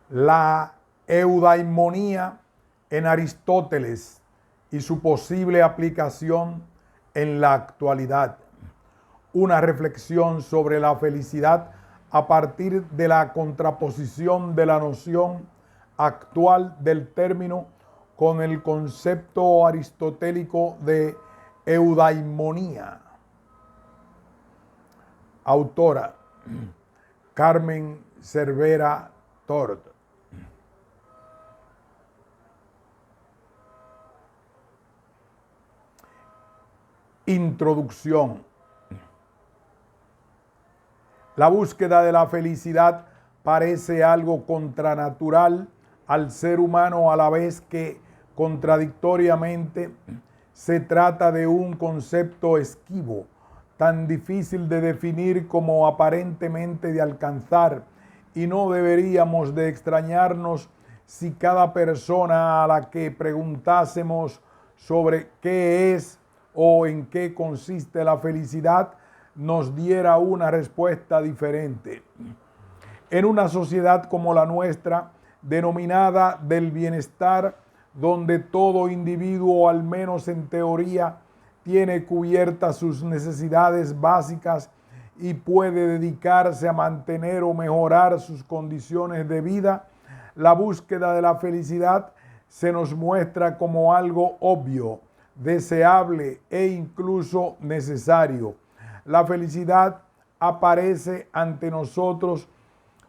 La eudaimonía en Aristóteles y su posible aplicación en la actualidad. Una reflexión sobre la felicidad a partir de la contraposición de la noción actual del término con el concepto aristotélico de eudaimonía. Autora Carmen Cervera Tort. Introducción. La búsqueda de la felicidad parece algo contranatural al ser humano, a la vez que contradictoriamente se trata de un concepto esquivo, tan difícil de definir como aparentemente de alcanzar, y no deberíamos de extrañarnos si cada persona a la que preguntásemos sobre qué es o en qué consiste la felicidad nos diera una respuesta diferente. En una sociedad como la nuestra, denominada del bienestar, donde todo individuo, al menos en teoría, tiene cubiertas sus necesidades básicas y puede dedicarse a mantener o mejorar sus condiciones de vida, la búsqueda de la felicidad se nos muestra como algo obvio, deseable e incluso necesario. La felicidad aparece ante nosotros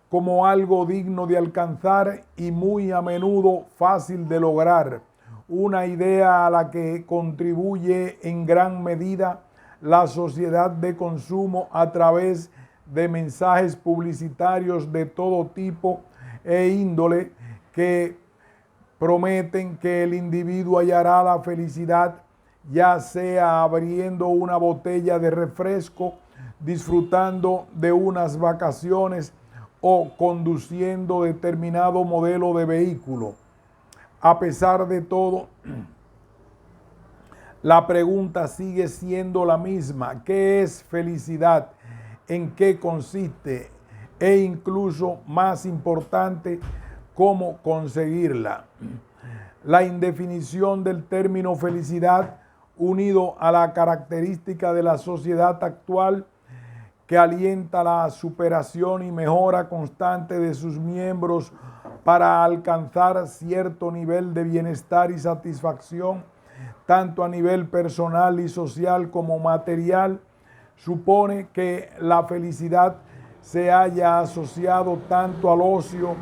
como algo digno de alcanzar y muy a menudo fácil de lograr, una idea a la que contribuye en gran medida la sociedad de consumo a través de mensajes publicitarios de todo tipo e índole que prometen que el individuo hallará la felicidad, ya sea abriendo una botella de refresco, disfrutando de unas vacaciones o conduciendo determinado modelo de vehículo. A pesar de todo, la pregunta sigue siendo la misma: ¿qué es felicidad? ¿En qué consiste? E incluso más importante, ¿cómo conseguirla? La indefinición del término felicidad, unido a la característica de la sociedad actual que alienta la superación y mejora constante de sus miembros para alcanzar cierto nivel de bienestar y satisfacción, tanto a nivel personal y social como material, supone que la felicidad se haya asociado tanto al ocio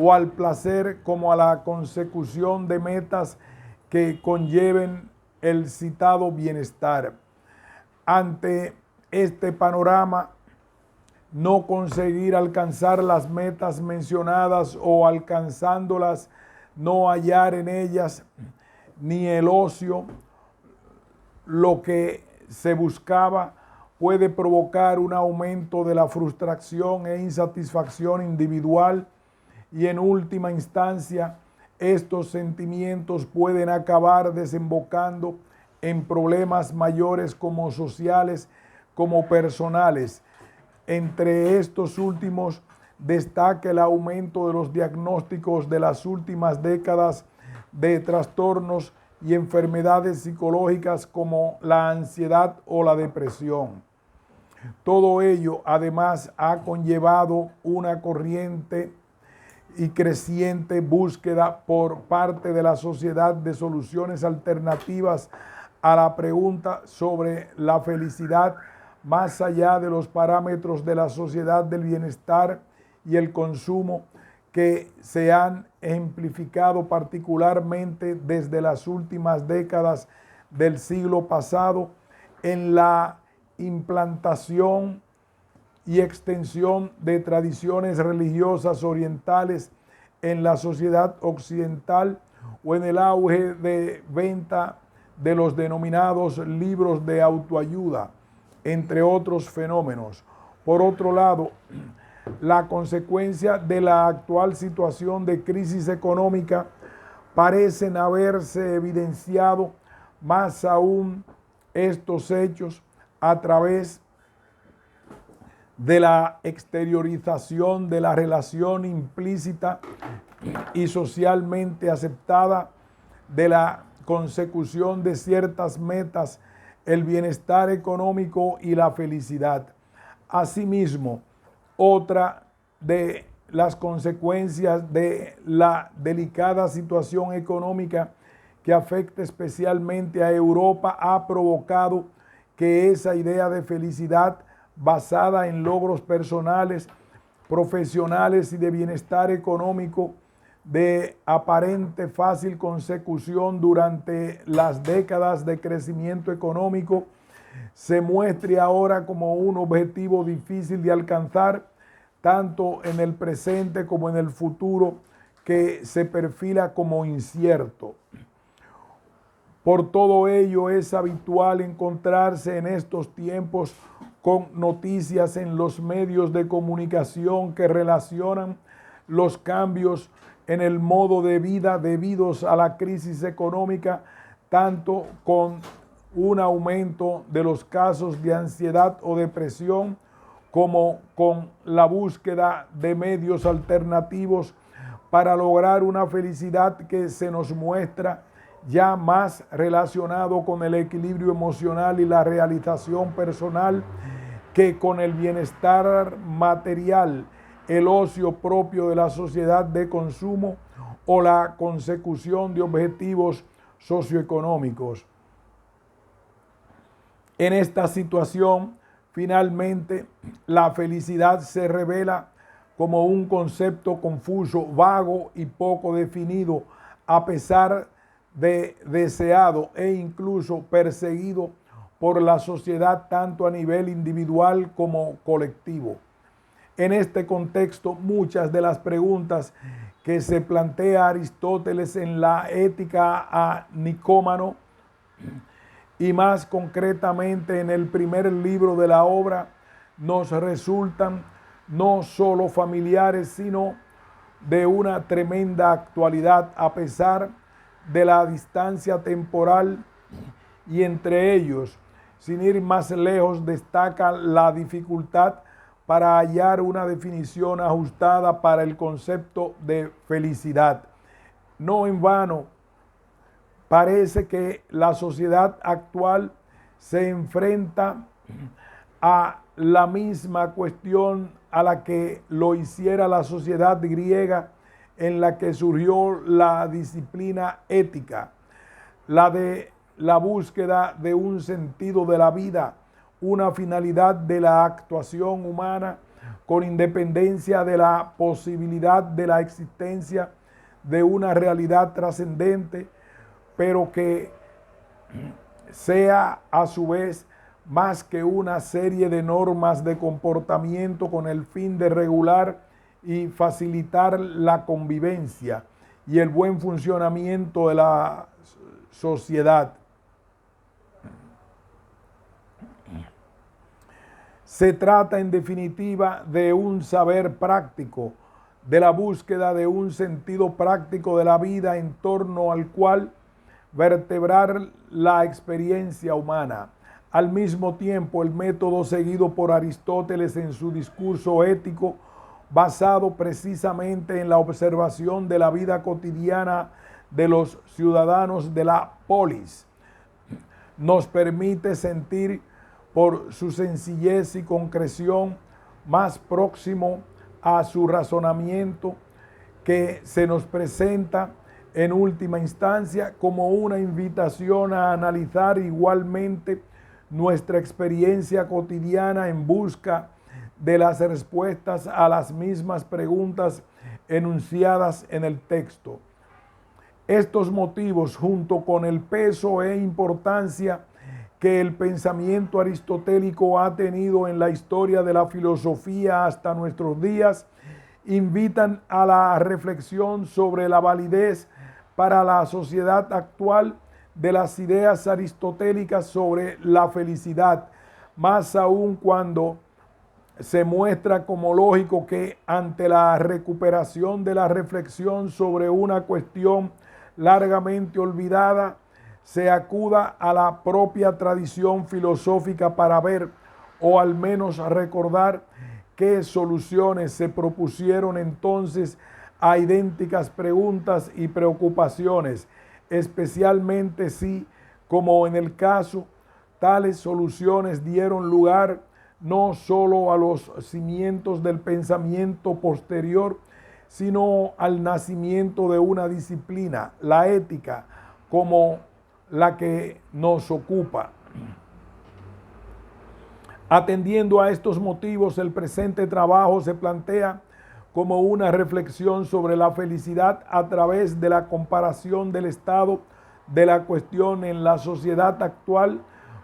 o al placer como a la consecución de metas que conlleven el citado bienestar. Ante este panorama, no conseguir alcanzar las metas mencionadas o alcanzándolas, no hallar en ellas ni el ocio, lo que se buscaba, puede provocar un aumento de la frustración e insatisfacción individual y en última instancia estos sentimientos pueden acabar desembocando en problemas mayores como sociales como personales. Entre estos últimos destaca el aumento de los diagnósticos de las últimas décadas de trastornos y enfermedades psicológicas como la ansiedad o la depresión. Todo ello además ha conllevado una corriente y creciente búsqueda por parte de la sociedad de soluciones alternativas a la pregunta sobre la felicidad, más allá de los parámetros de la sociedad del bienestar y el consumo que se han ejemplificado particularmente desde las últimas décadas del siglo pasado en la implantación y extensión de tradiciones religiosas orientales en la sociedad occidental o en el auge de venta de los denominados libros de autoayuda, entre otros fenómenos. Por otro lado, la consecuencia de la actual situación de crisis económica parecen haberse evidenciado más aún estos hechos a través de la exteriorización de la relación implícita y socialmente aceptada de la consecución de ciertas metas, el bienestar económico y la felicidad. Asimismo, otra de las consecuencias de la delicada situación económica que afecta especialmente a Europa ha provocado que esa idea de felicidad basada en logros personales, profesionales y de bienestar económico de aparente fácil consecución durante las décadas de crecimiento económico se muestre ahora como un objetivo difícil de alcanzar, tanto en el presente como en el futuro, que se perfila como incierto. Por todo ello es habitual encontrarse en estos tiempos con noticias en los medios de comunicación que relacionan los cambios en el modo de vida debidos a la crisis económica, tanto con un aumento de los casos de ansiedad o depresión, como con la búsqueda de medios alternativos para lograr una felicidad que se nos muestra ya más relacionado con el equilibrio emocional y la realización personal que con el bienestar material, el ocio propio de la sociedad de consumo o la consecución de objetivos socioeconómicos. En esta situación, finalmente, la felicidad se revela como un concepto confuso, vago y poco definido, a pesar de deseado e incluso perseguido por la sociedad tanto a nivel individual como colectivo. En este contexto, muchas de las preguntas que se plantea Aristóteles en la Ética a Nicómano, y más concretamente en el primer libro de la obra, nos resultan no solo familiares, sino de una tremenda actualidad a pesar de la distancia temporal, y entre ellos, sin ir más lejos, destaca la dificultad para hallar una definición ajustada para el concepto de felicidad. No en vano, parece que la sociedad actual se enfrenta a la misma cuestión a la que lo hiciera la sociedad griega en la que surgió la disciplina ética, la de la búsqueda de un sentido de la vida, una finalidad de la actuación humana con independencia de la posibilidad de la existencia de una realidad trascendente, pero que sea a su vez más que una serie de normas de comportamiento con el fin de regular y facilitar la convivencia y el buen funcionamiento de la sociedad. Se trata en definitiva de un saber práctico, de la búsqueda de un sentido práctico de la vida en torno al cual vertebrar la experiencia humana. Al mismo tiempo, el método seguido por Aristóteles en su discurso ético, basado precisamente en la observación de la vida cotidiana de los ciudadanos de la polis, nos permite sentir por su sencillez y concreción más próximo a su razonamiento, que se nos presenta en última instancia como una invitación a analizar igualmente nuestra experiencia cotidiana en busca de las respuestas a las mismas preguntas enunciadas en el texto. Estos motivos, junto con el peso e importancia que el pensamiento aristotélico ha tenido en la historia de la filosofía hasta nuestros días, invitan a la reflexión sobre la validez para la sociedad actual de las ideas aristotélicas sobre la felicidad, más aún cuando se muestra como lógico que ante la recuperación de la reflexión sobre una cuestión largamente olvidada, se acuda a la propia tradición filosófica para ver, o al menos recordar, ¿Qué soluciones se propusieron entonces a idénticas preguntas y preocupaciones? Especialmente si, como en el caso, tales soluciones dieron lugar no solo a los cimientos del pensamiento posterior, sino al nacimiento de una disciplina, la ética, como la que nos ocupa. Atendiendo a estos motivos, el presente trabajo se plantea como una reflexión sobre la felicidad a través de la comparación del estado de la cuestión en la sociedad actual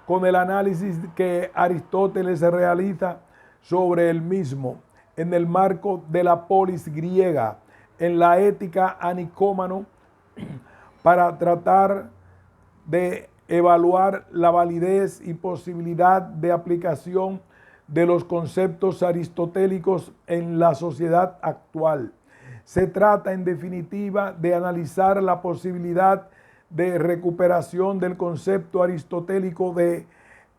con el análisis que Aristóteles realiza sobre el mismo en el marco de la polis griega, en la ética anicómano, para tratar de evaluar la validez y posibilidad de aplicación de los conceptos aristotélicos en la sociedad actual. Se trata, en definitiva, de analizar la posibilidad de recuperación del concepto aristotélico de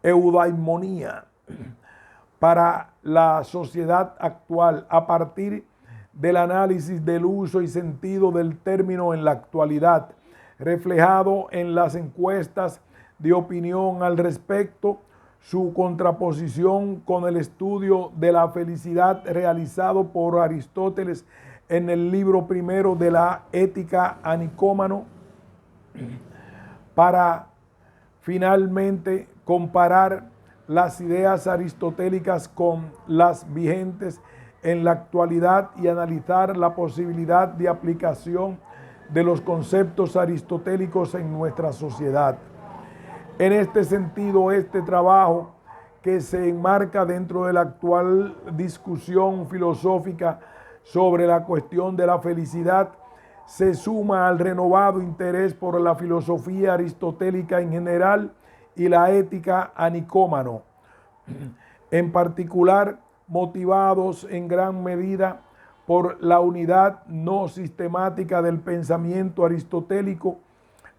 eudaimonía para la sociedad actual a partir del análisis del uso y sentido del término en la actualidad, reflejado en las encuestas de opinión al respecto, su contraposición con el estudio de la felicidad realizado por Aristóteles en el libro primero de la Ética Anicómano, para finalmente comparar las ideas aristotélicas con las vigentes en la actualidad y analizar la posibilidad de aplicación de los conceptos aristotélicos en nuestra sociedad. En este sentido, este trabajo, que se enmarca dentro de la actual discusión filosófica sobre la cuestión de la felicidad, se suma al renovado interés por la filosofía aristotélica en general y la ética anicómano, en particular motivados en gran medida por la unidad no sistemática del pensamiento aristotélico,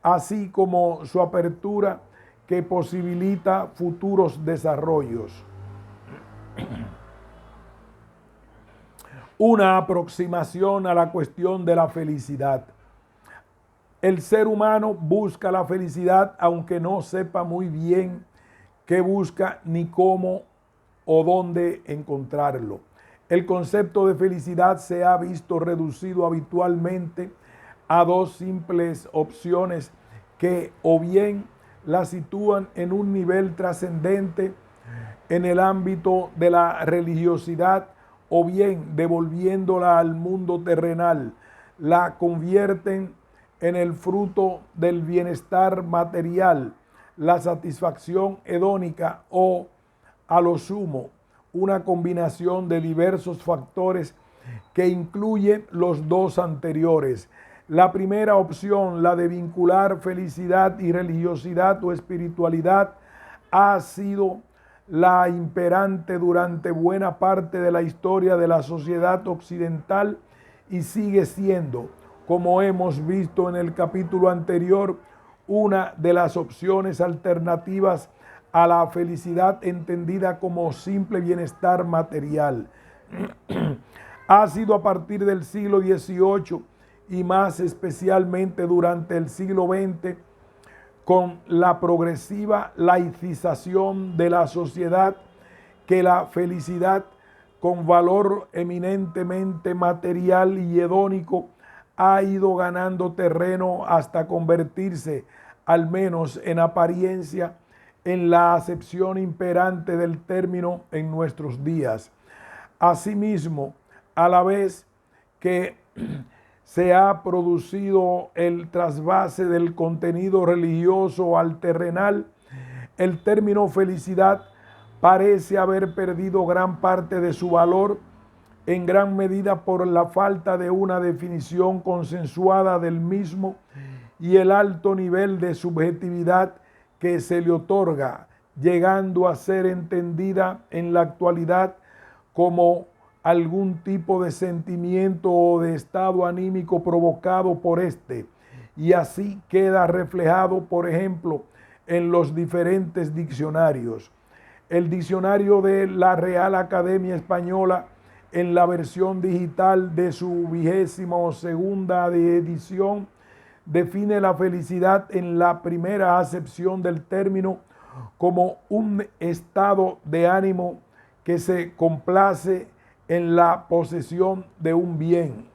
así como su apertura que posibilita futuros desarrollos. Una aproximación a la cuestión de la felicidad. El ser humano busca la felicidad aunque no sepa muy bien qué busca ni cómo o dónde encontrarlo. El concepto de felicidad se ha visto reducido habitualmente a dos simples opciones que o bien la sitúan en un nivel trascendente en el ámbito de la religiosidad o bien devolviéndola al mundo terrenal, la convierten en el fruto del bienestar material, la satisfacción hedónica o, a lo sumo, una combinación de diversos factores que incluye los dos anteriores. La primera opción, la de vincular felicidad y religiosidad o espiritualidad, ha sido la imperante durante buena parte de la historia de la sociedad occidental y sigue siendo, como hemos visto en el capítulo anterior, una de las opciones alternativas a la felicidad entendida como simple bienestar material. Ha sido a partir del siglo XVIII y más especialmente durante el siglo XX, con la progresiva laicización de la sociedad, que la felicidad con valor eminentemente material y hedónico ha ido ganando terreno hasta convertirse, al menos en apariencia, en la acepción imperante del término en nuestros días. Asimismo, a la vez que se ha producido el trasvase del contenido religioso al terrenal, el término felicidad parece haber perdido gran parte de su valor, en gran medida por la falta de una definición consensuada del mismo y el alto nivel de subjetividad que se le otorga, llegando a ser entendida en la actualidad como algún tipo de sentimiento o de estado anímico provocado por este, y así queda reflejado, por ejemplo, en los diferentes diccionarios. El diccionario de la Real Academia Española, en la versión digital de su 22ª edición, define la felicidad en la primera acepción del término como un estado de ánimo que se complace en la posesión de un bien.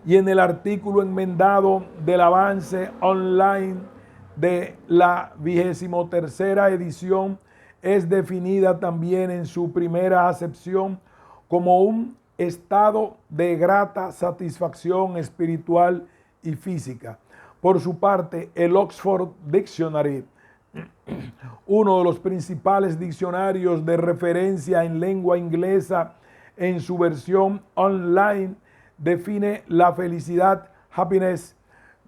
Y en el artículo enmendado del avance online de la 23ª edición es definida también en su primera acepción como un estado de grata satisfacción espiritual y física. Por su parte, el Oxford Dictionary, uno de los principales diccionarios de referencia en lengua inglesa, en su versión online, define la felicidad, happiness,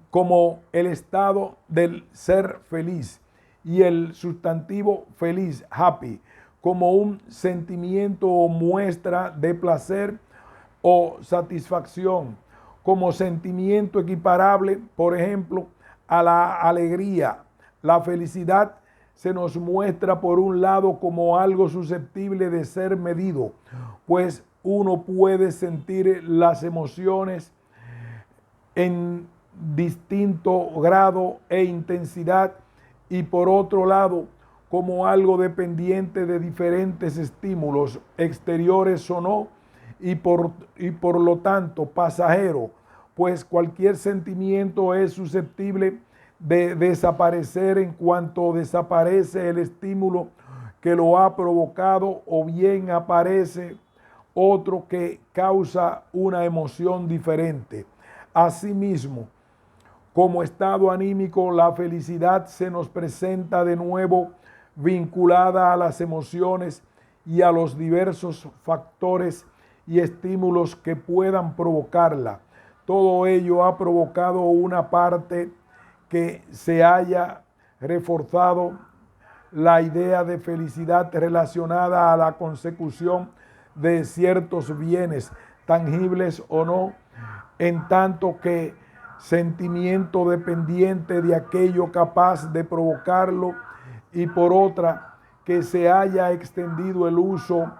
como el estado del ser feliz, y el sustantivo feliz, happy, como un sentimiento o muestra de placer o satisfacción, como sentimiento equiparable, por ejemplo, a la alegría. La felicidad se nos muestra por un lado como algo susceptible de ser medido, pues uno puede sentir las emociones en distinto grado e intensidad, y por otro lado como algo dependiente de diferentes estímulos exteriores o no, y por lo tanto pasajero, pues cualquier sentimiento es susceptible de desaparecer en cuanto desaparece el estímulo que lo ha provocado, o bien aparece otro que causa una emoción diferente. Asimismo, como estado anímico, la felicidad se nos presenta de nuevo vinculada a las emociones y a los diversos factores y estímulos que puedan provocarla. Todo ello ha provocado una parte que se haya reforzado la idea de felicidad relacionada a la consecución de ciertos bienes, tangibles o no, en tanto que sentimiento dependiente de aquello capaz de provocarlo, y por otra, que se haya extendido el uso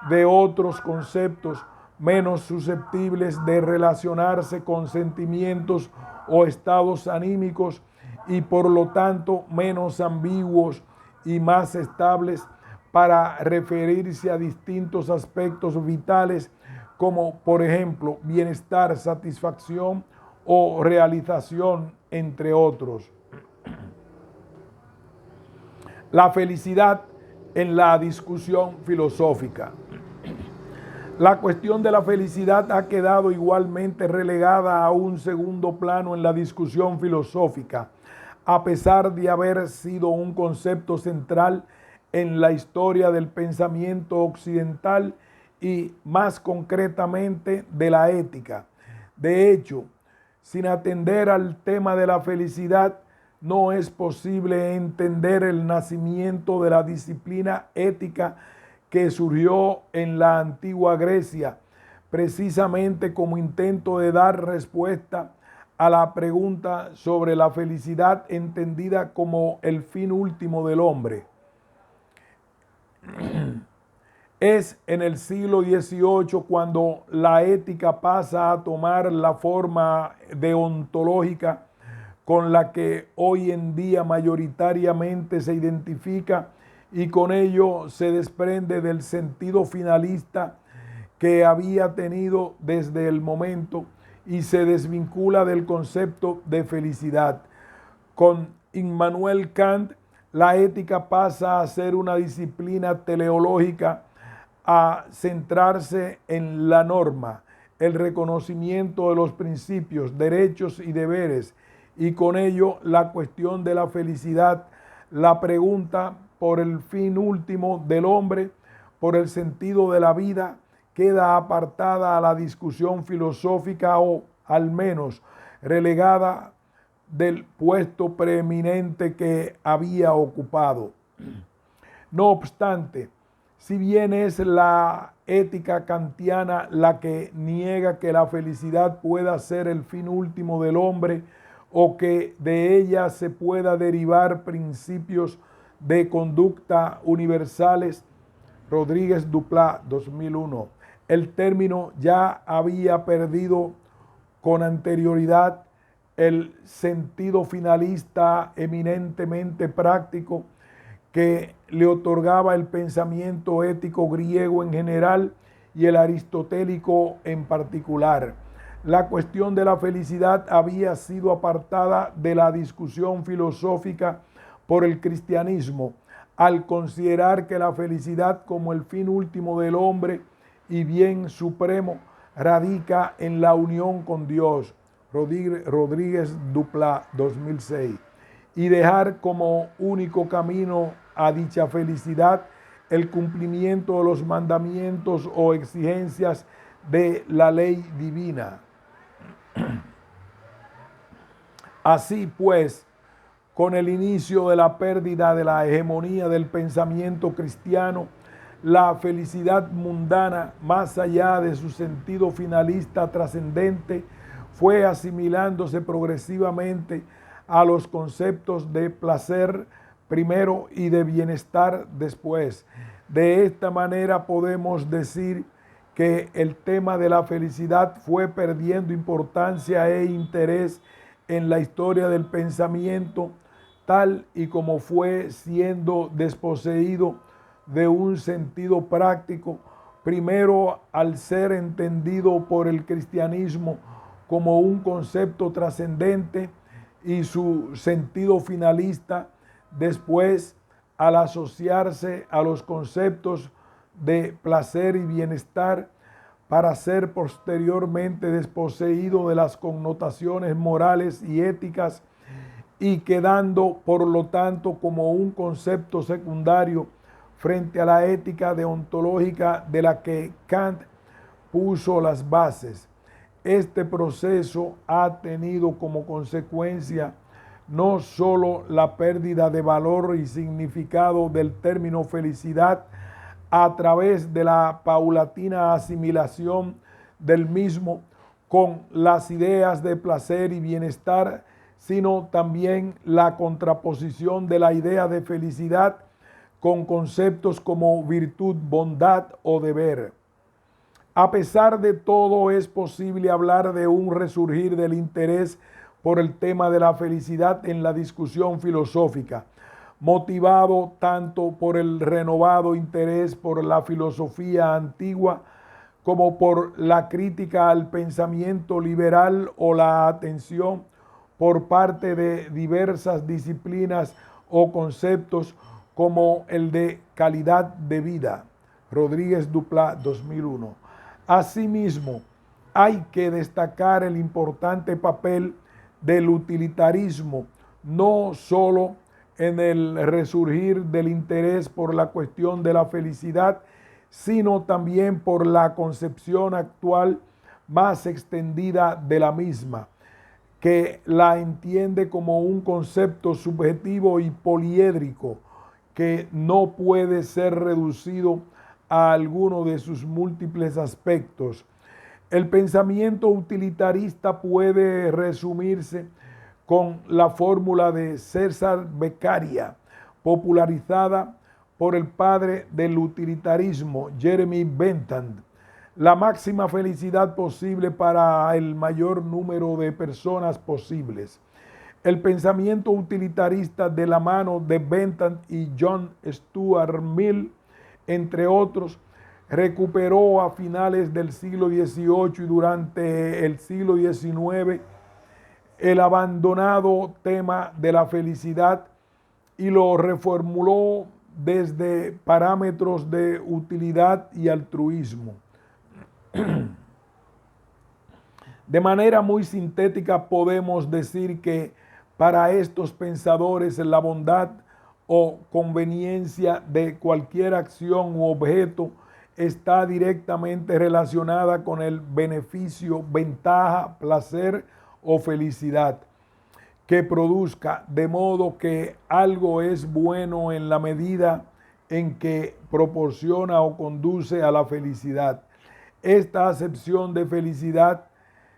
de otros conceptos menos susceptibles de relacionarse con sentimientos o estados anímicos, y por lo tanto menos ambiguos y más estables para referirse a distintos aspectos vitales, como por ejemplo bienestar, satisfacción o realización, entre otros. La felicidad en la discusión filosófica. La cuestión de la felicidad ha quedado igualmente relegada a un segundo plano en la discusión filosófica, a pesar de haber sido un concepto central en la historia del pensamiento occidental y más concretamente de la ética. De hecho, sin atender al tema de la felicidad, no es posible entender el nacimiento de la disciplina ética que surgió en la antigua Grecia, precisamente como intento de dar respuesta a la pregunta sobre la felicidad entendida como el fin último del hombre. Es en el siglo XVIII cuando la ética pasa a tomar la forma deontológica con la que hoy en día mayoritariamente se identifica, y con ello se desprende del sentido finalista que había tenido desde el momento y se desvincula del concepto de felicidad. Con Immanuel Kant, la ética pasa a ser una disciplina teleológica, a centrarse en la norma, el reconocimiento de los principios, derechos y deberes, y con ello la cuestión de la felicidad, la pregunta por el fin último del hombre, por el sentido de la vida, queda apartada a la discusión filosófica, o al menos relegada del puesto preeminente que había ocupado. No obstante, si bien es la ética kantiana la que niega que la felicidad pueda ser el fin último del hombre, o que de ella se pueda derivar principios de Conducta Universales, Rodríguez Duplá, 2001. El término ya había perdido con anterioridad el sentido finalista eminentemente práctico que le otorgaba el pensamiento ético griego en general y el aristotélico en particular. La cuestión de la felicidad había sido apartada de la discusión filosófica por el cristianismo, al considerar que la felicidad como el fin último del hombre y bien supremo radica en la unión con Dios. Rodríguez Duplá, 2006. Y dejar como único camino a dicha felicidad el cumplimiento de los mandamientos o exigencias de la ley divina. Así pues, con el inicio de la pérdida de la hegemonía del pensamiento cristiano, la felicidad mundana, más allá de su sentido finalista trascendente, fue asimilándose progresivamente a los conceptos de placer primero y de bienestar después. De esta manera podemos decir que el tema de la felicidad fue perdiendo importancia e interés en la historia del pensamiento, tal y como fue siendo desposeído de un sentido práctico, primero al ser entendido por el cristianismo como un concepto trascendente y su sentido finalista, después al asociarse a los conceptos de placer y bienestar, para ser posteriormente desposeído de las connotaciones morales y éticas y quedando por lo tanto como un concepto secundario frente a la ética deontológica de la que Kant puso las bases. Este proceso ha tenido como consecuencia no solo la pérdida de valor y significado del término felicidad a través de la paulatina asimilación del mismo con las ideas de placer y bienestar, sino también la contraposición de la idea de felicidad con conceptos como virtud, bondad o deber. A pesar de todo, es posible hablar de un resurgir del interés por el tema de la felicidad en la discusión filosófica, motivado tanto por el renovado interés por la filosofía antigua como por la crítica al pensamiento liberal o la atención por parte de diversas disciplinas o conceptos como el de calidad de vida. Rodríguez Duplá, 2001. Asimismo, hay que destacar el importante papel del utilitarismo, no solo en el resurgir del interés por la cuestión de la felicidad, sino también por la concepción actual más extendida de la misma, que la entiende como un concepto subjetivo y poliédrico que no puede ser reducido a alguno de sus múltiples aspectos. El pensamiento utilitarista puede resumirse con la fórmula de César Beccaria, popularizada por el padre del utilitarismo, Jeremy Bentham. La máxima felicidad posible para el mayor número de personas posibles. El pensamiento utilitarista de la mano de Bentham y John Stuart Mill, entre otros, recuperó a finales del siglo XVIII y durante el siglo XIX el abandonado tema de la felicidad y lo reformuló desde parámetros de utilidad y altruismo. De manera muy sintética podemos decir que para estos pensadores la bondad o conveniencia de cualquier acción u objeto está directamente relacionada con el beneficio, ventaja, placer o felicidad que produzca, de modo que algo es bueno en la medida en que proporciona o conduce a la felicidad. Esta acepción de felicidad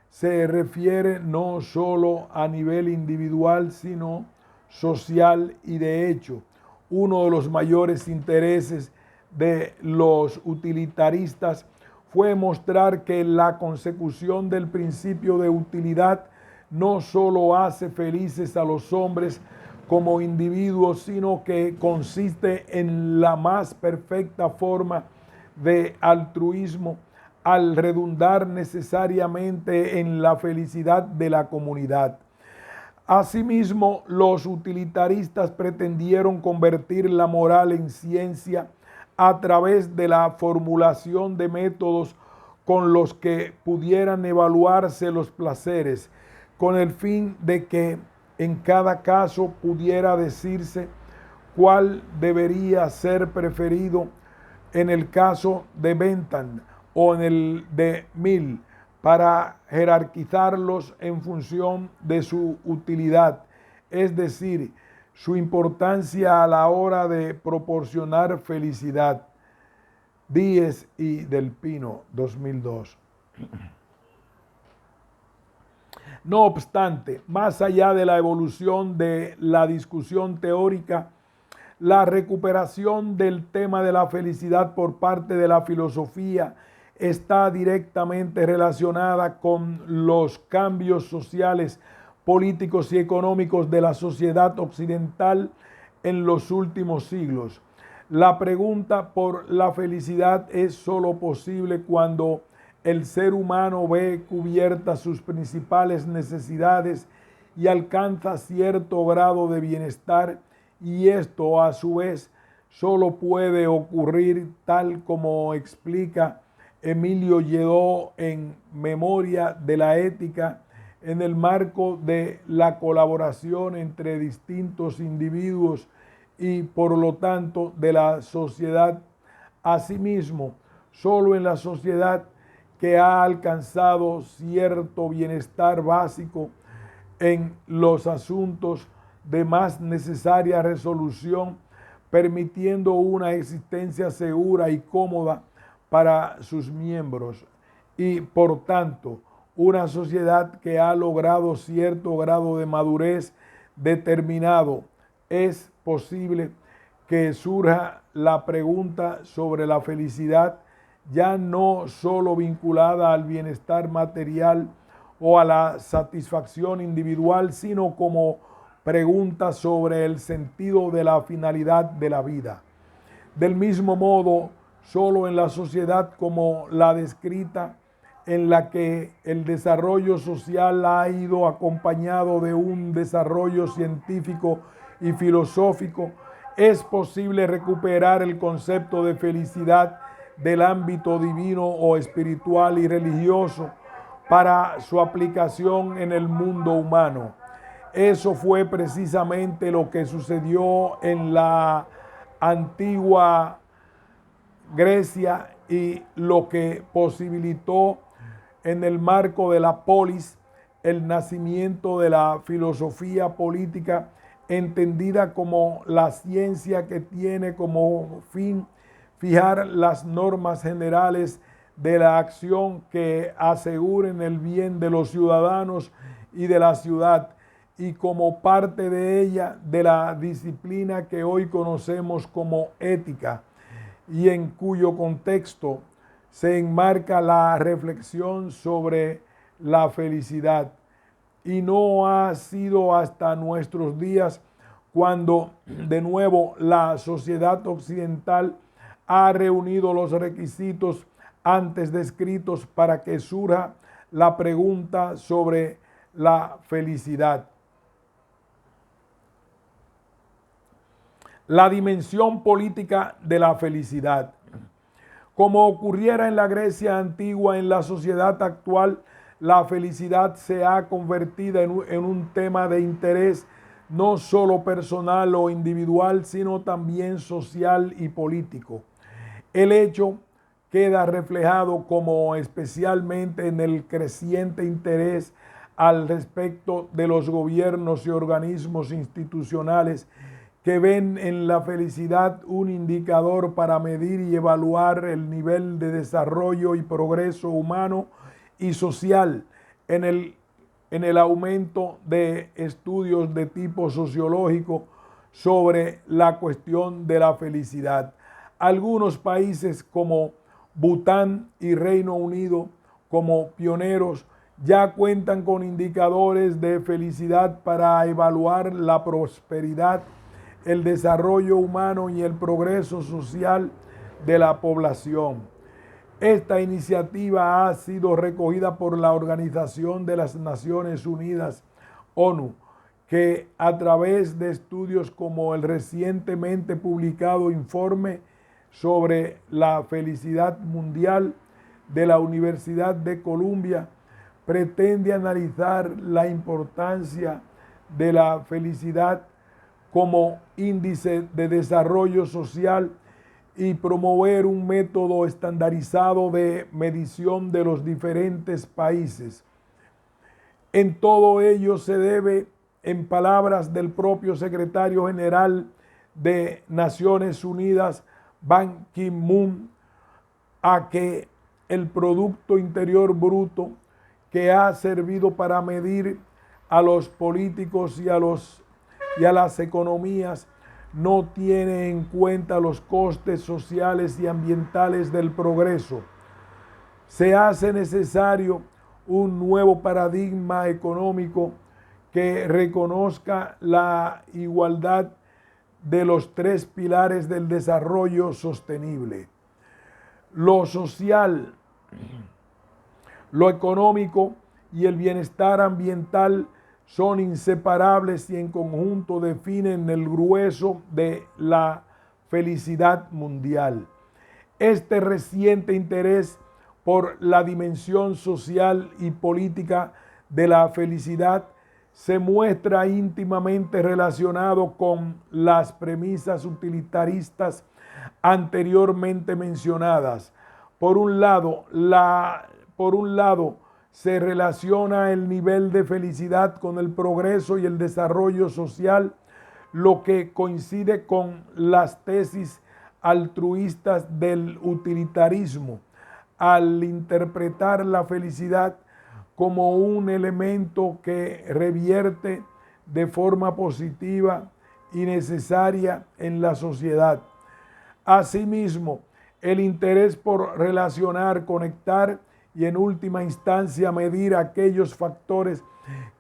se refiere no solo a nivel individual, sino social y de hecho, Uno de los mayores intereses de los utilitaristas fue mostrar que la consecución del principio de utilidad no solo hace felices a los hombres como individuos, sino que consiste en la más perfecta forma de altruismo al redundar necesariamente en la felicidad de la comunidad. Asimismo, los utilitaristas pretendieron convertir la moral en ciencia a través de la formulación de métodos con los que pudieran evaluarse los placeres, con el fin de que en cada caso pudiera decirse cuál debería ser preferido en el caso de Bentham o en el de Mill, para jerarquizarlos en función de su utilidad, es decir, su importancia a la hora de proporcionar felicidad. Díez y Del Pino, 2002. No obstante, más allá de la evolución de la discusión teórica, la recuperación del tema de la felicidad por parte de la filosofía está directamente relacionada con los cambios sociales, políticos y económicos de la sociedad occidental en los últimos siglos. La pregunta por la felicidad es sólo posible cuando el ser humano ve cubiertas sus principales necesidades y alcanza cierto grado de bienestar, y esto a su vez solo puede ocurrir tal como explica Emilio Lledó en Memoria de la Ética, en el marco de la colaboración entre distintos individuos y por lo tanto de la sociedad. Asimismo, solo en la sociedad que ha alcanzado cierto bienestar básico en los asuntos de más necesaria resolución, permitiendo una existencia segura y cómoda para sus miembros, y por tanto una sociedad que ha logrado cierto grado de madurez determinado, es posible que surja la pregunta sobre la felicidad, ya no solo vinculada al bienestar material o a la satisfacción individual, sino como pregunta sobre el sentido de la finalidad de la vida. Del mismo modo, solo en la sociedad como la descrita, en la que el desarrollo social ha ido acompañado de un desarrollo científico y filosófico, es posible recuperar el concepto de felicidad del ámbito divino o espiritual y religioso para su aplicación en el mundo humano. Eso fue precisamente lo que sucedió en la antigua Grecia y lo que posibilitó en el marco de la polis el nacimiento de la filosofía política, entendida como la ciencia que tiene como fin fijar las normas generales de la acción que aseguren el bien de los ciudadanos y de la ciudad, y como parte de ella de la disciplina que hoy conocemos como ética, y en cuyo contexto se enmarca la reflexión sobre la felicidad. Y no ha sido hasta nuestros días cuando de nuevo la sociedad occidental ha reunido los requisitos antes descritos para que surja la pregunta sobre la felicidad. La dimensión política de la felicidad. Como ocurriera en la Grecia antigua, en la sociedad actual, la felicidad se ha convertido en un tema de interés no solo personal o individual, sino también social y político. El hecho queda reflejado como especialmente en el creciente interés al respecto de los gobiernos y organismos institucionales que ven en la felicidad un indicador para medir y evaluar el nivel de desarrollo y progreso humano y social. En el aumento de estudios de tipo sociológico sobre la cuestión de la felicidad. Algunos países como Bután y Reino Unido, como pioneros, ya cuentan con indicadores de felicidad para evaluar la prosperidad, el desarrollo humano y el progreso social de la población. Esta iniciativa ha sido recogida por la Organización de las Naciones Unidas, ONU, que a través de estudios como el recientemente publicado informe sobre la felicidad mundial de la Universidad de Columbia, pretende analizar la importancia de la felicidad como índice de desarrollo social y promover un método estandarizado de medición de los diferentes países. En todo ello se debe, en palabras del propio secretario general de Naciones Unidas, Ban Ki-moon, a que el Producto Interior Bruto, que ha servido para medir a los políticos y a las economías, no tiene en cuenta los costes sociales y ambientales del progreso. Se hace necesario un nuevo paradigma económico que reconozca la igualdad de los tres pilares del desarrollo sostenible: lo social, lo económico y el bienestar ambiental son inseparables y en conjunto definen el grueso de la felicidad mundial. Este reciente interés por la dimensión social y política de la felicidad se muestra íntimamente relacionado con las premisas utilitaristas anteriormente mencionadas. Por un lado, se relaciona el nivel de felicidad con el progreso y el desarrollo social, lo que coincide con las tesis altruistas del utilitarismo, al interpretar la felicidad como un elemento que revierte de forma positiva y necesaria en la sociedad. Asimismo, el interés por relacionar, conectar y en última instancia medir aquellos factores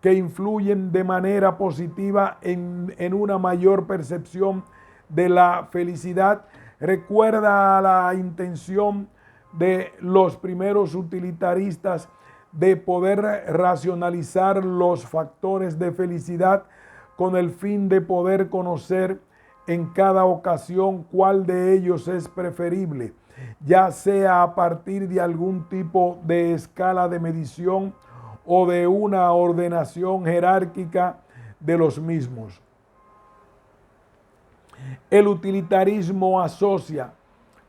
que influyen de manera positiva en una mayor percepción de la felicidad recuerda a la intención de los primeros utilitaristas de poder racionalizar los factores de felicidad con el fin de poder conocer en cada ocasión cuál de ellos es preferible, ya sea a partir de algún tipo de escala de medición o de una ordenación jerárquica de los mismos. El utilitarismo asocia,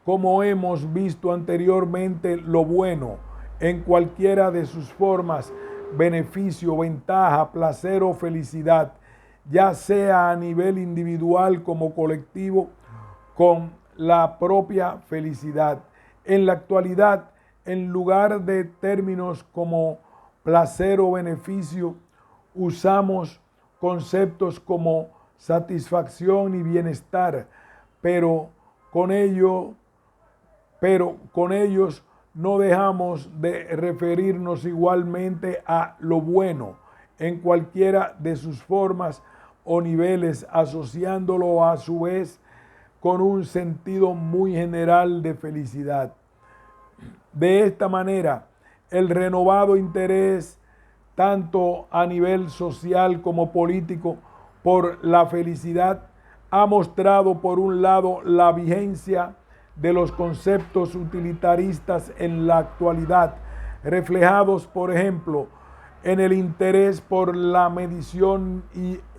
como hemos visto anteriormente, lo bueno en cualquiera de sus formas, beneficio, ventaja, placer o felicidad, ya sea a nivel individual como colectivo, con la propia felicidad. En la actualidad, en lugar de términos como placer o beneficio, usamos conceptos como satisfacción y bienestar, pero con ellos no dejamos de referirnos igualmente a lo bueno en cualquiera de sus formas o niveles, asociándolo a su vez con un sentido muy general de felicidad. De esta manera, el renovado interés, tanto a nivel social como político, por la felicidad, ha mostrado por un lado la vigencia de los conceptos utilitaristas en la actualidad, reflejados, por ejemplo, en el interés por la medición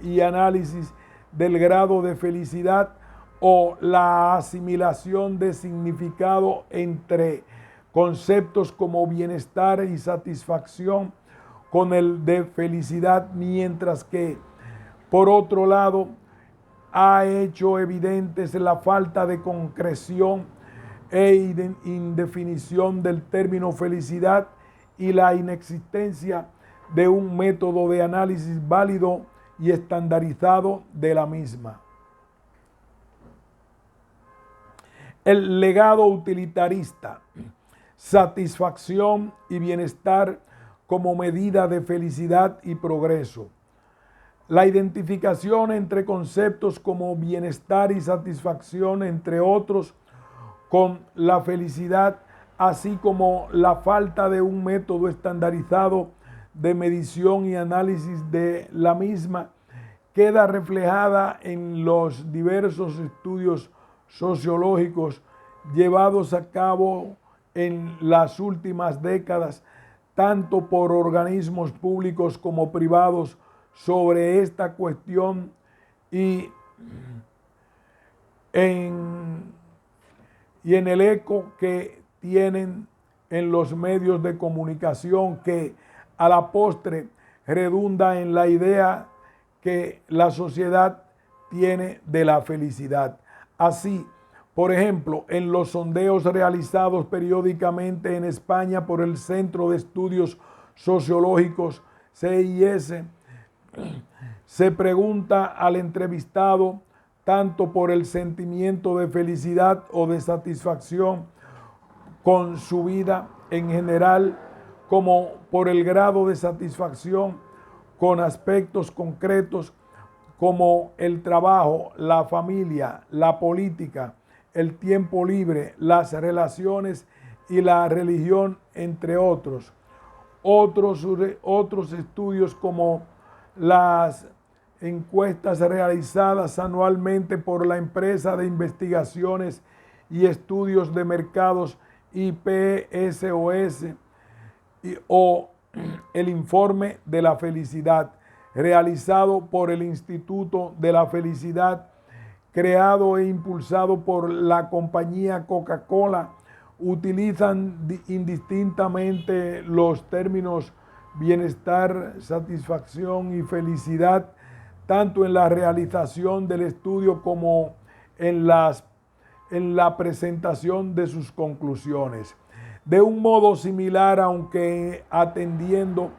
y análisis del grado de felicidad o la asimilación de significado entre conceptos como bienestar y satisfacción con el de felicidad, mientras que, por otro lado, ha hecho evidentes la falta de concreción e indefinición del término felicidad y la inexistencia de un método de análisis válido y estandarizado de la misma. El legado utilitarista, satisfacción y bienestar como medida de felicidad y progreso. La identificación entre conceptos como bienestar y satisfacción, entre otros, con la felicidad, así como la falta de un método estandarizado de medición y análisis de la misma, queda reflejada en los diversos estudios sociológicos llevados a cabo en las últimas décadas, tanto por organismos públicos como privados, sobre esta cuestión y en el eco que tienen en los medios de comunicación, que a la postre redunda en la idea que la sociedad tiene de la felicidad. Así, por ejemplo, en los sondeos realizados periódicamente en España por el Centro de Estudios Sociológicos, CIS, se pregunta al entrevistado tanto por el sentimiento de felicidad o de satisfacción con su vida en general, como por el grado de satisfacción con aspectos concretos como el trabajo, la familia, la política, el tiempo libre, las relaciones y la religión, entre otros. Otros estudios como las encuestas realizadas anualmente por la empresa de investigaciones y estudios de mercados IPSOS o el informe de la felicidad realizado por el Instituto de la Felicidad, creado e impulsado por la compañía Coca-Cola, utilizan indistintamente los términos bienestar, satisfacción y felicidad, tanto en la realización del estudio como en la presentación de sus conclusiones. De un modo similar, aunque atendiendo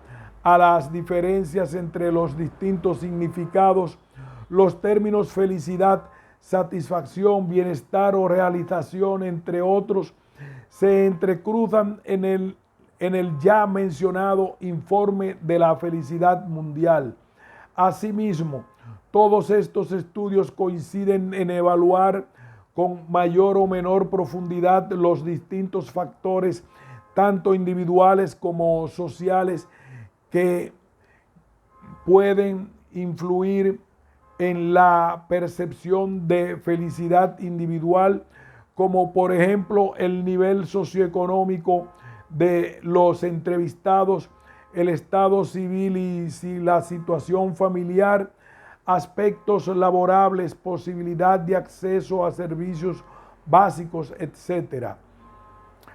a las diferencias entre los distintos significados, los términos felicidad, satisfacción, bienestar o realización, entre otros, se entrecruzan en el ya mencionado informe de la felicidad mundial. Asimismo, todos estos estudios coinciden en evaluar con mayor o menor profundidad los distintos factores, tanto individuales como sociales, que pueden influir en la percepción de felicidad individual, como por ejemplo el nivel socioeconómico de los entrevistados, el estado civil y la situación familiar, aspectos laborables, posibilidad de acceso a servicios básicos, etc.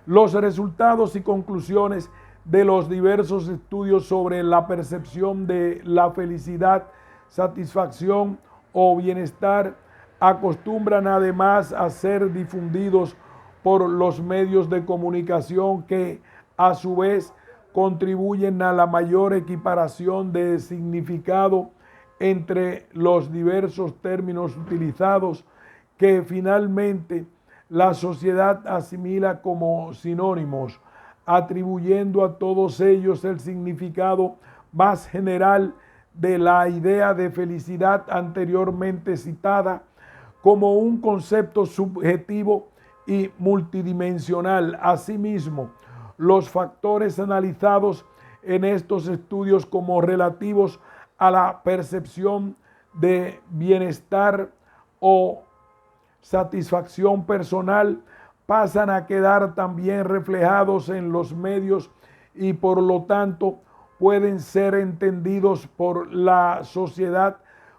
Los resultados y conclusiones de los diversos estudios sobre la percepción de la felicidad, satisfacción o bienestar acostumbran además a ser difundidos por los medios de comunicación, que a su vez contribuyen a la mayor equiparación de significado entre los diversos términos utilizados, que finalmente la sociedad asimila como sinónimos, atribuyendo a todos ellos el significado más general de la idea de felicidad anteriormente citada, como un concepto subjetivo y multidimensional. Asimismo, los factores analizados en estos estudios como relativos a la percepción de bienestar o satisfacción personal pasan a quedar también reflejados en los medios y por lo tanto pueden ser entendidos por la sociedad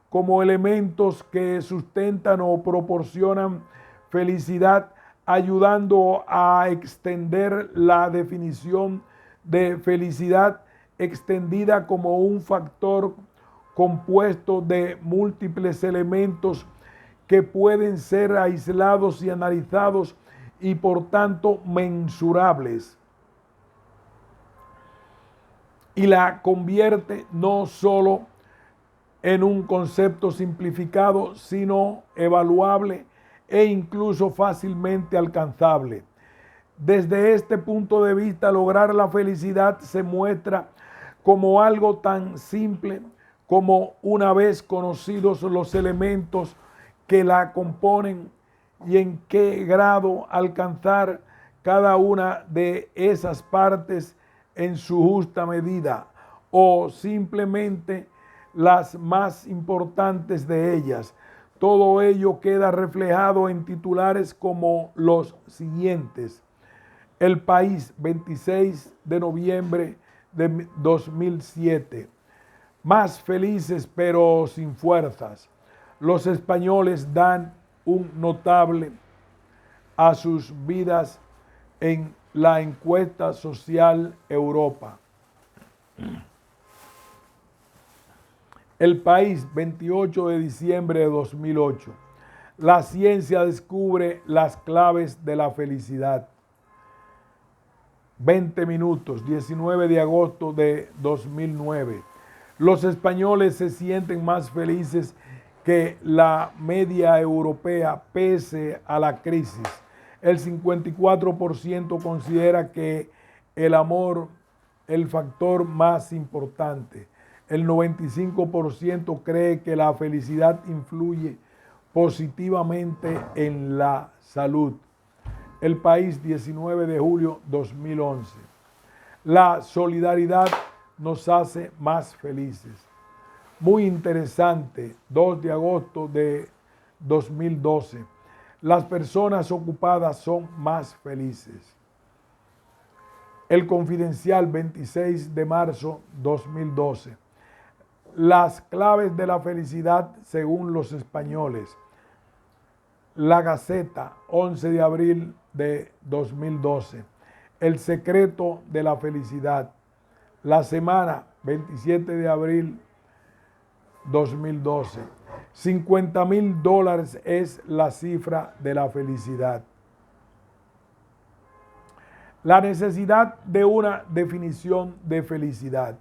como elementos que sustentan o proporcionan felicidad, ayudando a extender la definición de felicidad extendida como un factor compuesto de múltiples elementos que pueden ser aislados y analizados y por tanto mensurables, y la convierte no solo en un concepto simplificado, sino evaluable e incluso fácilmente alcanzable. Desde este punto de vista, lograr la felicidad se muestra como algo tan simple como, una vez conocidos los elementos que la componen y en qué grado alcanzar cada una de esas partes en su justa medida, o simplemente las más importantes de ellas. Todo ello queda reflejado en titulares como los siguientes: El País, 26 de noviembre de 2007. Más felices pero sin fuerzas. Los españoles dan un notable a sus vidas en la encuesta social Europa. El País, 28 de diciembre de 2008. La ciencia descubre las claves de la felicidad. 20 minutos, 19 de agosto de 2009. Los españoles se sienten más felices que la media europea pese a la crisis. El 54% considera que el amor es el factor más importante. El 95% cree que la felicidad influye positivamente en la salud. El País, 19 de julio 2011. La solidaridad nos hace más felices. Muy interesante, 2 de agosto de 2012. Las personas ocupadas son más felices. El Confidencial, 26 de marzo 2012. Las claves de la felicidad según los españoles. La Gaceta, 11 de abril de 2012. El secreto de la felicidad. La Semana, 27 de abril 2012. $50,000 es la cifra de la felicidad. La necesidad de una definición de felicidad.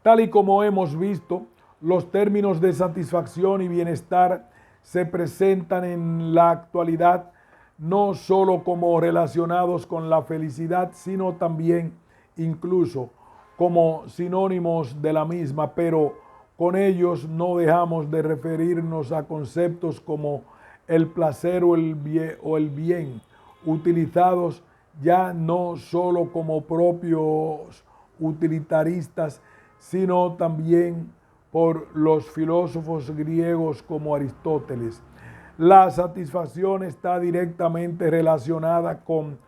Tal y como hemos visto, los términos de satisfacción y bienestar se presentan en la actualidad no solo como relacionados con la felicidad, sino también incluso como sinónimos de la misma, pero con ellos no dejamos de referirnos a conceptos como el placer o el bien, utilizados ya no solo como propios utilitaristas, sino también por los filósofos griegos como Aristóteles. La satisfacción está directamente relacionada con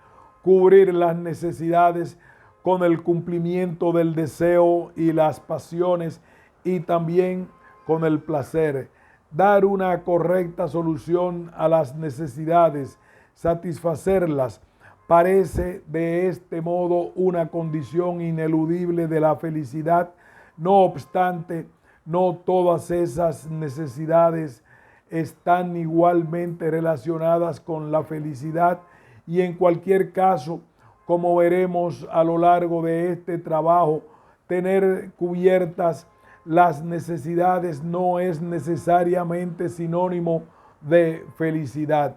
cubrir las necesidades, con el cumplimiento del deseo y las pasiones, y también con el placer. Dar una correcta solución a las necesidades, satisfacerlas, parece de este modo una condición ineludible de la felicidad. No obstante, no todas esas necesidades están igualmente relacionadas con la felicidad, y en cualquier caso, como veremos a lo largo de este trabajo, tener cubiertas las necesidades no es necesariamente sinónimo de felicidad.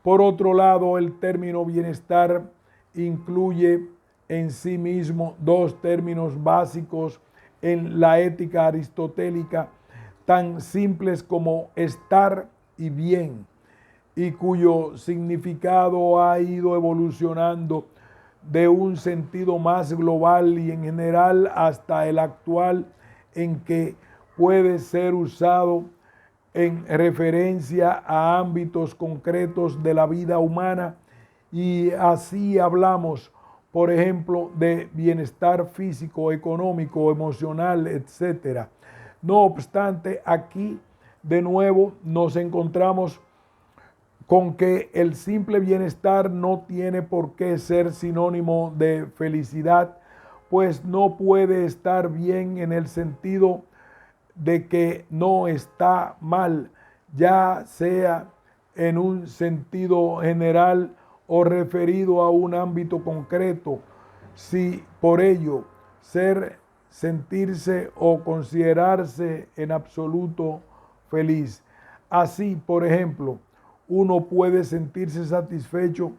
Por otro lado, el término bienestar incluye en sí mismo dos términos básicos en la ética aristotélica, tan simples como estar y bien, y cuyo significado ha ido evolucionando de un sentido más global y en general hasta el actual, en que puede ser usado en referencia a ámbitos concretos de la vida humana, y así hablamos, por ejemplo, de bienestar físico, económico, emocional, etc. No obstante, aquí de nuevo nos encontramos con que el simple bienestar no tiene por qué ser sinónimo de felicidad, pues no puede estar bien en el sentido de que no está mal, ya sea en un sentido general o referido a un ámbito concreto. Si por ello sentirse o considerarse en absoluto feliz. Así, por ejemplo, uno puede sentirse satisfecho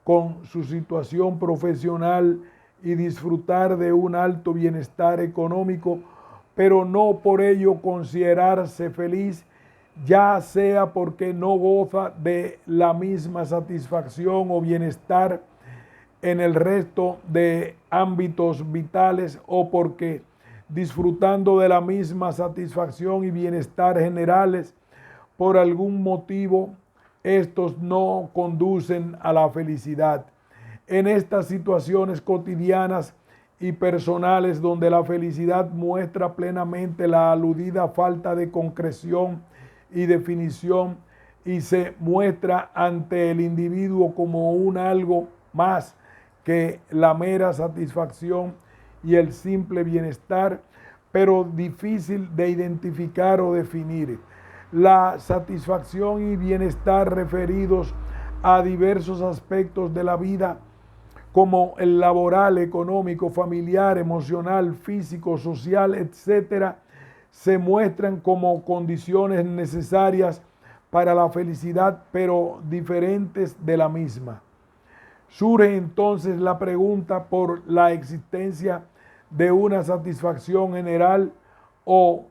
con su situación profesional y disfrutar de un alto bienestar económico, pero no por ello considerarse feliz, ya sea porque no goza de la misma satisfacción o bienestar en el resto de ámbitos vitales, o porque disfrutando de la misma satisfacción y bienestar generales, por algún motivo estos no conducen a la felicidad. En estas situaciones cotidianas y personales donde la felicidad muestra plenamente la aludida falta de concreción y definición y se muestra ante el individuo como un algo más que la mera satisfacción y el simple bienestar, pero difícil de identificar o definir. La satisfacción y bienestar referidos a diversos aspectos de la vida, como el laboral, económico, familiar, emocional, físico, social, etcétera, se muestran como condiciones necesarias para la felicidad, pero diferentes de la misma. Surge entonces la pregunta por la existencia de una satisfacción general o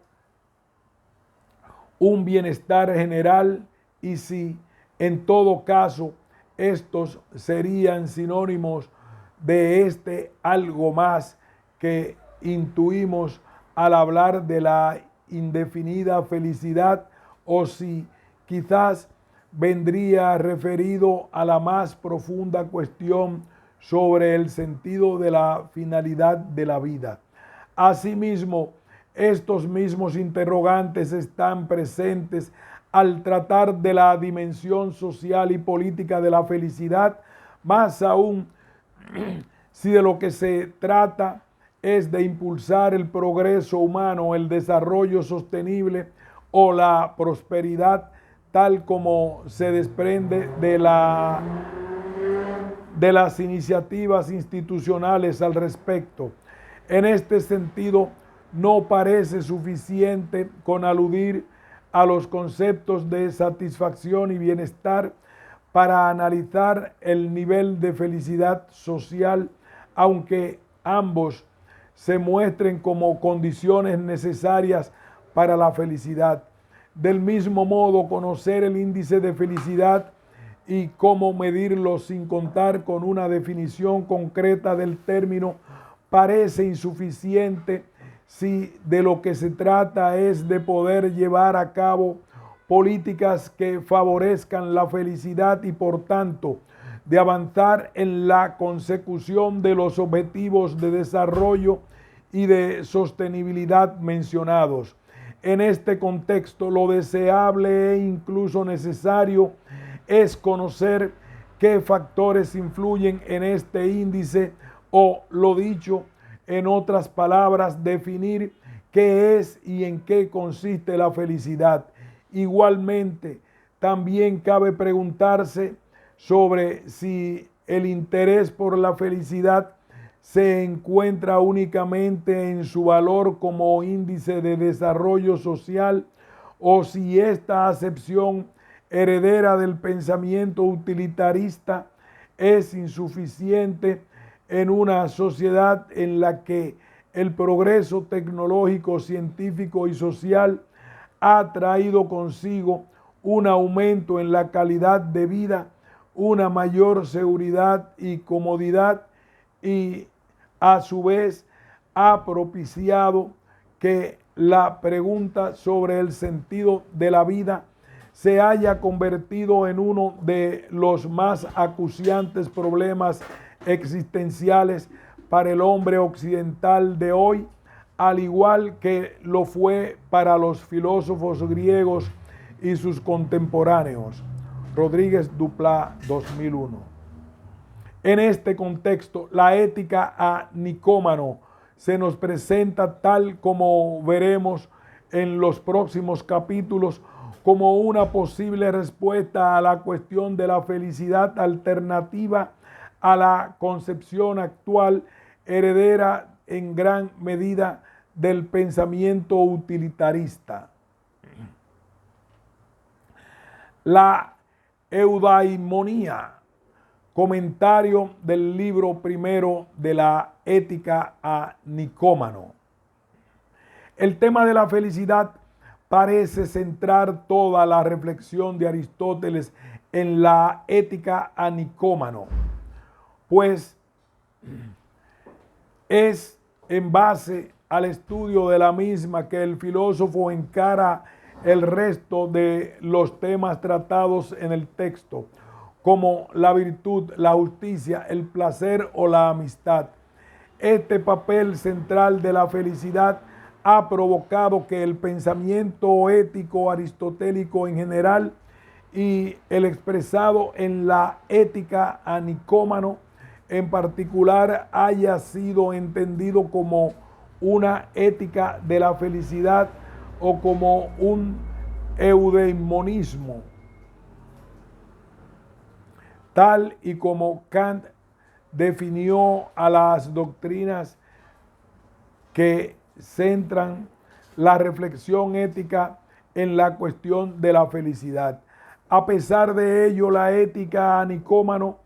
un bienestar general, y si en todo caso estos serían sinónimos de este algo más que intuimos al hablar de la indefinida felicidad, o si quizás vendría referido a la más profunda cuestión sobre el sentido de la finalidad de la vida. Asimismo, estos mismos interrogantes están presentes al tratar de la dimensión social y política de la felicidad, más aún si de lo que se trata es de impulsar el progreso humano, el desarrollo sostenible o la prosperidad, tal como se desprende de las iniciativas institucionales al respecto. En este sentido, no parece suficiente con aludir a los conceptos de satisfacción y bienestar para analizar el nivel de felicidad social, aunque ambos se muestren como condiciones necesarias para la felicidad. Del mismo modo, conocer el índice de felicidad y cómo medirlo sin contar con una definición concreta del término parece insuficiente si de lo que se trata es de poder llevar a cabo políticas que favorezcan la felicidad y por tanto de avanzar en la consecución de los objetivos de desarrollo y de sostenibilidad mencionados. En este contexto, lo deseable e incluso necesario es conocer qué factores influyen en este índice, o lo dicho en otras palabras, definir qué es y en qué consiste la felicidad. Igualmente, también cabe preguntarse sobre si el interés por la felicidad se encuentra únicamente en su valor como índice de desarrollo social, o si esta acepción heredera del pensamiento utilitarista es insuficiente en una sociedad en la que el progreso tecnológico, científico y social ha traído consigo un aumento en la calidad de vida, una mayor seguridad y comodidad, y a su vez ha propiciado que la pregunta sobre el sentido de la vida se haya convertido en uno de los más acuciantes problemas existenciales para el hombre occidental de hoy, al igual que lo fue para los filósofos griegos y sus contemporáneos. Rodríguez Duplá, 2001. En este contexto, la ética a Nicómano se nos presenta, tal como veremos en los próximos capítulos, como una posible respuesta a la cuestión de la felicidad alternativa a la concepción actual, heredera en gran medida del pensamiento utilitarista. La eudaimonía, comentario del libro primero de la Ética a Nicómano. El tema de la felicidad parece centrar toda la reflexión de Aristóteles en la Ética a Nicómano, pues es en base al estudio de la misma que el filósofo encara el resto de los temas tratados en el texto, como la virtud, la justicia, el placer o la amistad. Este papel central de la felicidad ha provocado que el pensamiento ético aristotélico en general y el expresado en la Ética a Nicómano en particular haya sido entendido como una ética de la felicidad o como un eudeimonismo, tal y como Kant definió a las doctrinas que centran la reflexión ética en la cuestión de la felicidad. A pesar de ello, la Ética a Nicómano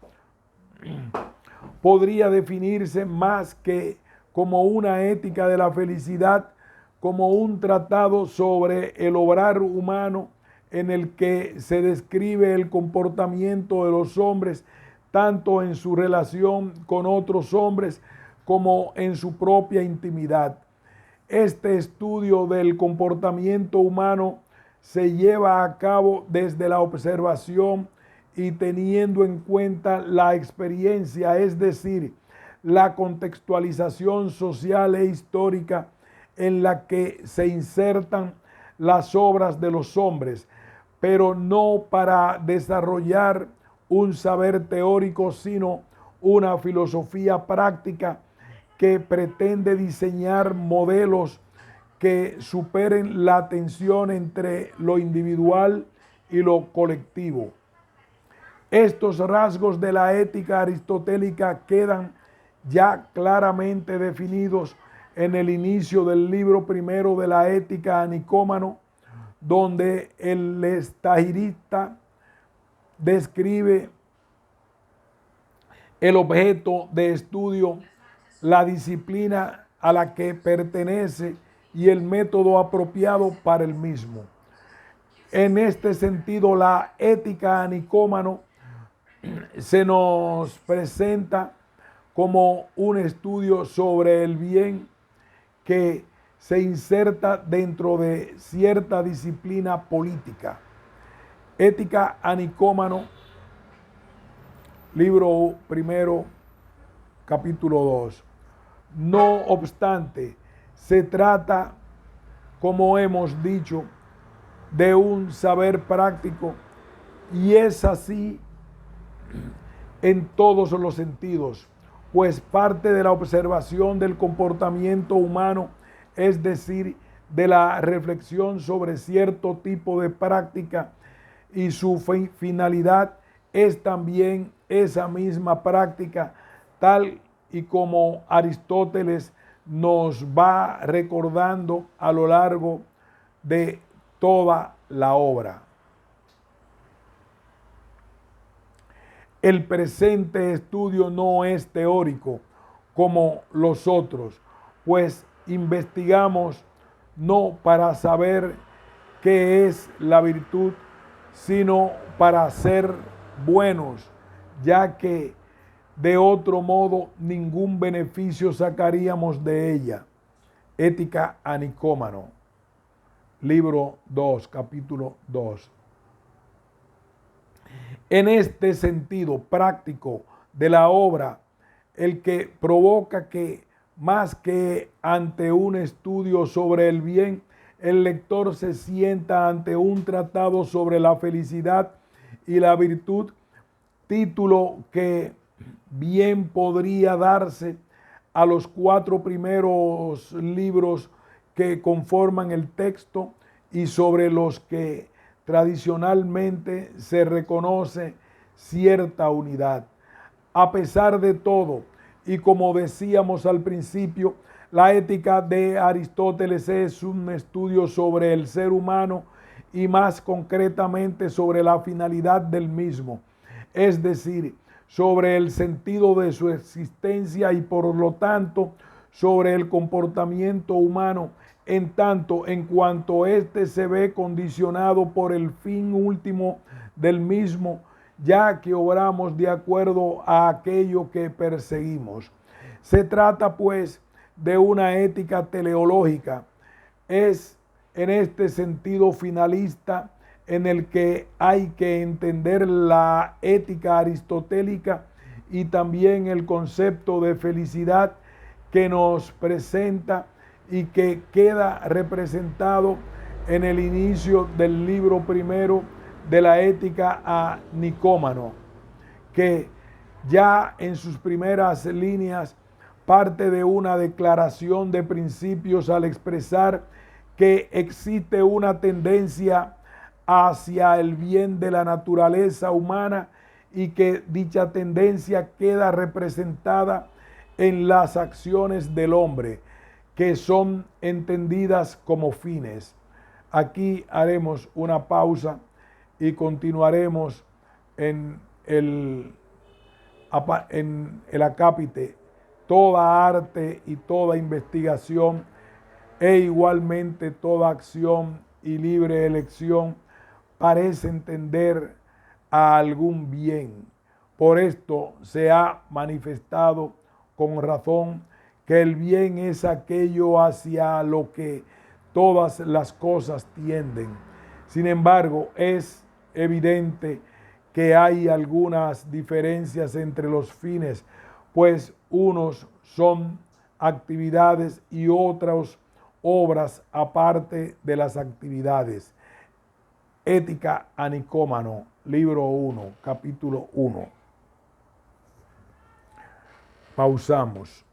podría definirse más que como una ética de la felicidad, como un tratado sobre el obrar humano en el que se describe el comportamiento de los hombres, tanto en su relación con otros hombres como en su propia intimidad. Este estudio del comportamiento humano se lleva a cabo desde la observación y teniendo en cuenta la experiencia, es decir, la contextualización social e histórica en la que se insertan las obras de los hombres, pero no para desarrollar un saber teórico, sino una filosofía práctica que pretende diseñar modelos que superen la tensión entre lo individual y lo colectivo. Estos rasgos de la ética aristotélica quedan ya claramente definidos en el inicio del libro primero de la Ética a Nicómano, donde el estagirista describe el objeto de estudio, la disciplina a la que pertenece y el método apropiado para el mismo. En este sentido, la Ética a Nicómano se nos presenta como un estudio sobre el bien que se inserta dentro de cierta disciplina política. Ética a Nicómano, libro primero, capítulo 2. No obstante, se trata, como hemos dicho, de un saber práctico y es así en todos los sentidos, pues parte de la observación del comportamiento humano, es decir, de la reflexión sobre cierto tipo de práctica y su finalidad es también esa misma práctica, tal y como Aristóteles nos va recordando a lo largo de toda la obra. El presente estudio no es teórico como los otros, pues investigamos no para saber qué es la virtud, sino para ser buenos, ya que de otro modo ningún beneficio sacaríamos de ella. Ética a Nicómano, libro 2, capítulo 2. En este sentido práctico de la obra, el que provoca que, más que ante un estudio sobre el bien, el lector se sienta ante un tratado sobre la felicidad y la virtud, título que bien podría darse a los 4 primeros libros que conforman el texto y sobre los que tradicionalmente se reconoce cierta unidad. A pesar de todo, y como decíamos al principio, la ética de Aristóteles es un estudio sobre el ser humano y más concretamente sobre la finalidad del mismo, es decir, sobre el sentido de su existencia y por lo tanto sobre el comportamiento humano, en tanto en cuanto éste se ve condicionado por el fin último del mismo, ya que obramos de acuerdo a aquello que perseguimos. Se trata pues de una ética teleológica. Es en este sentido finalista en el que hay que entender la ética aristotélica y también el concepto de felicidad que nos presenta y que queda representado en el inicio del libro primero de la Ética a Nicómano, que ya en sus primeras líneas parte de una declaración de principios al expresar que existe una tendencia hacia el bien de la naturaleza humana y que dicha tendencia queda representada en las acciones del hombre, que son entendidas como fines. Aquí haremos una pausa y continuaremos en el acápite. Toda arte y toda investigación e igualmente toda acción y libre elección parece entender a algún bien. Por esto se ha manifestado con razón que el bien es aquello hacia lo que todas las cosas tienden. Sin embargo, es evidente que hay algunas diferencias entre los fines, pues unos son actividades y otros obras aparte de las actividades. Ética a Nicómano, libro 1, capítulo 1. Pausamos.